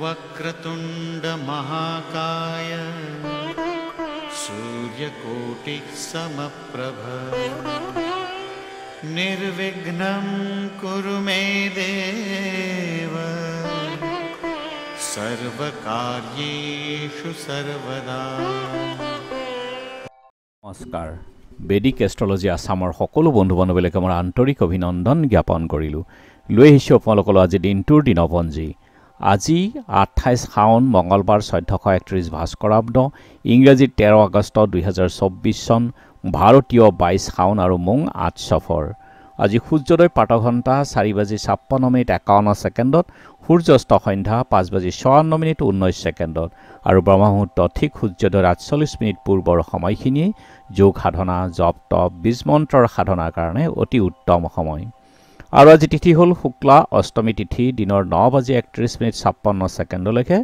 वक्रतुंड महाकाय सूर्यकोटि समप्रभ निर्विघ्नं कुरु मे देव सर्वकार्येषु सर्वदा। नमस्कार। বেদিক এষ্ট্ৰলজি আসামৰ সকলো বন্ধু বান্ধৱীলৈ মই আন্তৰিক অভিনন্দন জ্ঞাপন কৰিলোঁ। লৈ আহিছোঁ আপোনালোকলৈ আজি দিনটোৰ দিনপঞ্জী। আজি 28 শাওন মঙ্গলবাৰ 1431 ভাস্কৰাব্দ, ইংৰাজী 13 আগষ্ট 2024 চন, ভাৰতীয় 22 শাওন আৰু মুং 8 সফৰ। আজি সূৰ্যোদয় প্ৰাতঃঘণ্টা 4:56:51 সূৰ্যাস্ত সন্ধ্যা 5:56:19 আৰু ব্ৰহ্মমুহূৰ্ত ঠিক সূৰ্যোদয়ৰ 48 পূৰ্বৰ সময়খিনি যোগ সাধনা, জপ তপ, বীজ মন্ত্ৰৰ সাধনাৰ কাৰণে অতি উত্তম সময়। আৰু আজি তিথি হ'ল শুক্লা অষ্টমী তিথি, দিনৰ 9:31:56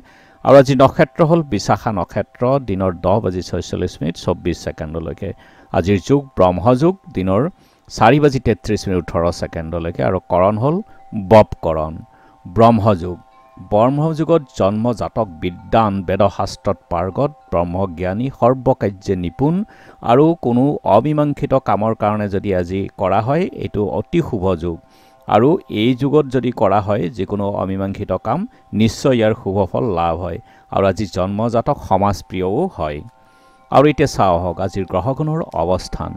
আৰু আজি নক্ষত্ৰ হ'ল বিশাখা নক্ষত্ৰ, দিনৰ 10:46:24 আজিৰ যুগ ব্ৰহ্মযুগ, দিনৰ 4:33:18 আৰু কৰণ হ'ল বপকৰণ। ব্ৰহ্মযুগত জন্ম জাতক বিদ্যান, বেদশাস্ত্ৰত পাৰ্গত, ব্ৰহ্মজ্ঞানী, সৰ্বকাৰ্যে নিপুণ আৰু কোনো অমীমাংসিত কামৰ কাৰণে যদি আজি কৰা হয় এইটো অতি শুভ যুগ। আৰু এই যুগত যদি কৰা হয় যিকোনো অমীমাংসিত কাম নিশ্চয় ইয়াৰ শুভ ফল লাভ হয় আৰু আজি জন্মজাতক সমাজপ্ৰিয়ও হয়। আৰু এতিয়া চাওঁ আহক আজিৰ গ্ৰহগণৰ অৱস্থান।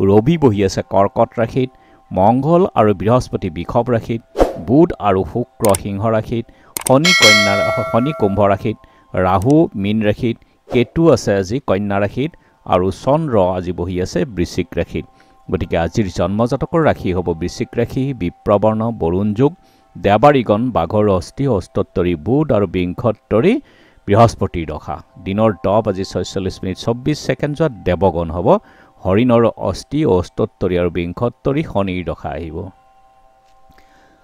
ৰবি বহি আছে কৰ্কট ৰাশিত, মংগল আৰু বৃহস্পতি বৃষভ ৰাশিত, বুধ আৰু শুক্ৰ সিংহ ৰাশিত, শনি কুম্ভ ৰাশিত, ৰাহু মীন ৰাশিত, কেতু আছে আজি কন্যা ৰাশিত আৰু চন্দ্ৰ আজি বহি আছে বৃশ্চিক ৰাশিত। গতিকে আজিৰ জন্মজাতকৰ ৰাশি হ'ব বৃশ্চিক ৰাশি, বিপ্ৰবৰ্ণ, বৰুণ যুগ, দেৱাৰীগণ, বাঘৰ অস্থি, অস্তোত্তৰী বুধ আৰু বিংশোত্তৰী বৃহস্পতিৰ দশা। দিনৰ 10:46:24 দেৱগণ হ'ব, হৰিণৰ অস্থি, অস্তোত্তৰী আৰু বিংশোত্তৰী শনিৰ দশা আহিব।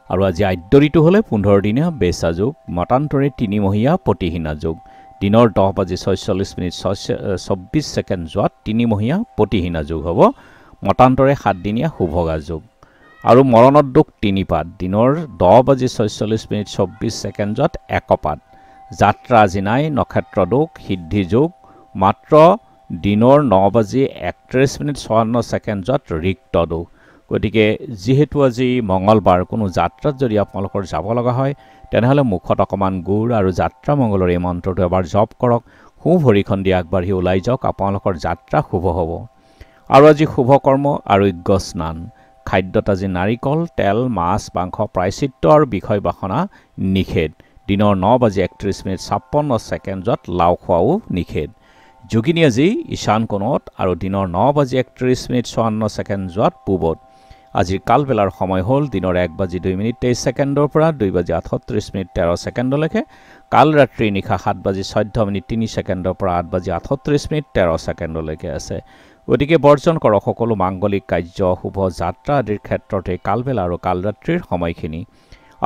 আৰু আজি আদ্য ঋতু হ'লে 15 দিনীয়া বেচা যুগ, মতান্তৰে 3 মহীয়া পতিহীনা যুগ। দিনৰ 10:46:24 3 মহীয়া পতিহীনা যুগ হ'ব, মতান্তৰে 7 দিনীয়া শুভগা যুগ। আৰু মৰণত দুখ 3 পাত, দিনৰ 10:46:24 একপাত। যাত্ৰা আজি নাই, নক্ষত্ৰ দুখ, সিদ্ধি যোগ, মাত্ৰ দিনৰ 9:31:54 ৰিক্ত দুখ। গতিকে যিহেতু আজি মঙ্গলবাৰ, কোনো যাত্ৰাত যদি আপোনালোকৰ যাব লগা হয় তেনেহ'লে মুখত অকণমান গুড় আৰু যাত্ৰা মংগলৰ এই মন্ত্ৰটো এবাৰ জপ কৰক, সোঁ ভৰিখন দি আগবাঢ়ি ওলাই যাওক, আপোনালোকৰ যাত্ৰা শুভ হ'ব। আৰু আজি শুভ কৰ্ম আৰোগ্য স্নান। খাদ্যত আজি নাৰিকল, তেল, মাছ, মাংস, প্ৰায়চিত্ৰ আৰু বিষয় বাসনা নিষেধ। দিনৰ 9:31:56 লাও খোৱাও নিষেধ। যোগিনী আজি ঈশান কোণত আৰু দিনৰ 9:31:54 পূবত। আজিৰ কালবেলাৰ সময় হ'ল দিনৰ 1:02:23 পৰা 2:38:13 কাল ৰাত্ৰি নিশা 7:14:03 পৰা 8:38:13 আছে। গতিকে বৰ্জন কৰক সকলো মাংগলিক কাৰ্য, শুভ যাত্ৰা আদিৰ ক্ষেত্ৰতে কালবেলা আৰু কালৰাত্ৰিৰ সময়খিনি।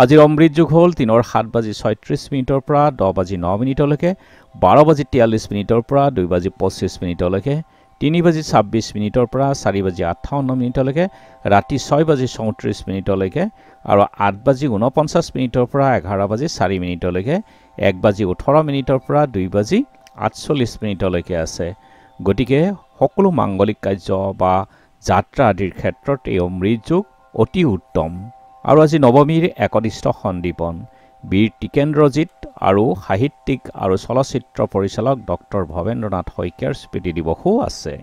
আজিৰ অমৃত যুগ হ'ল দিনৰ 7:36 পৰা 10:09 12:43 পৰা 2:25 3:26 পৰা 4:58 ৰাতি 6:34 আৰু 8:49 পৰা 11:04 1:18 পৰা 2:48 আছে। গতিকে সকলো মাংগলিক কাৰ্য বা যাত্ৰা আদিৰ ক্ষেত্ৰত এই অমৃত যুগ অতি উত্তম। আৰু আজি নৱমীৰ একনিষ্ঠ সন্দীপন। বীৰ টিকেন্দ্ৰজিৎ আৰু সাহিত্যিক আৰু চলচ্চিত্ৰ পৰিচালক ডক্টৰ ভৱেন্দ্ৰনাথ শইকীয়াৰ স্মৃতি দিৱসো আছে।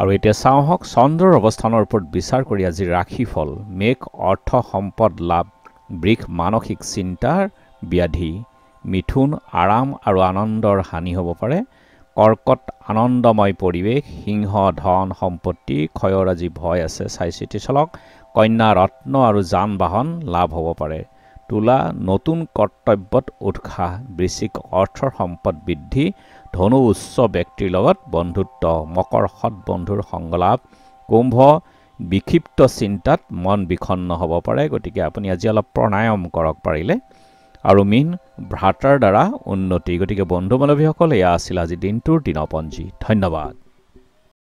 আৰু এতিয়া চাওঁ আহক চন্দ্ৰৰ অৱস্থানৰ ওপৰত বিচাৰ কৰি আজিৰ ৰাশিফল। মেঘ অৰ্থ সম্পদ লাভ, বৃষ মানসিক চিন্তাৰ ব্যাধি, মিথুন আৰাম আৰু আনন্দৰ হানি হ'ব পাৰে, কৰ্কট আনন্দময় পৰিৱেশ, সিংহ ধন সম্পত্তি ক্ষয়ৰ আজি ভয় আছে, চাই চিতি চলক, কন্যা ৰত্ন আৰু যান বাহন লাভ হ'ব পাৰে, তুলা নতুন কৰ্তব্যত উৎসাহ, বৃশ্চিক অৰ্থৰ সম্পদ বৃদ্ধি, ধনু উচ্চ ব্যক্তিৰ লগত বন্ধুত্ব, মকৰ সৎ বন্ধুৰ সংলাপ, কুম্ভ বিক্ষিপ্ত চিন্তাত মন বিখন্ন হ'ব পাৰে। গতিকে আপুনি আজি অলপ প্ৰণায়াম কৰক পাৰিলে। আৰু মীন ভ্ৰাতাৰ দ্বাৰা উন্নতি। গতিকে বন্ধু বান্ধৱীসকল, এয়া আছিল আজি দিনটোৰ দিনপঞ্জী। ধন্যবাদ।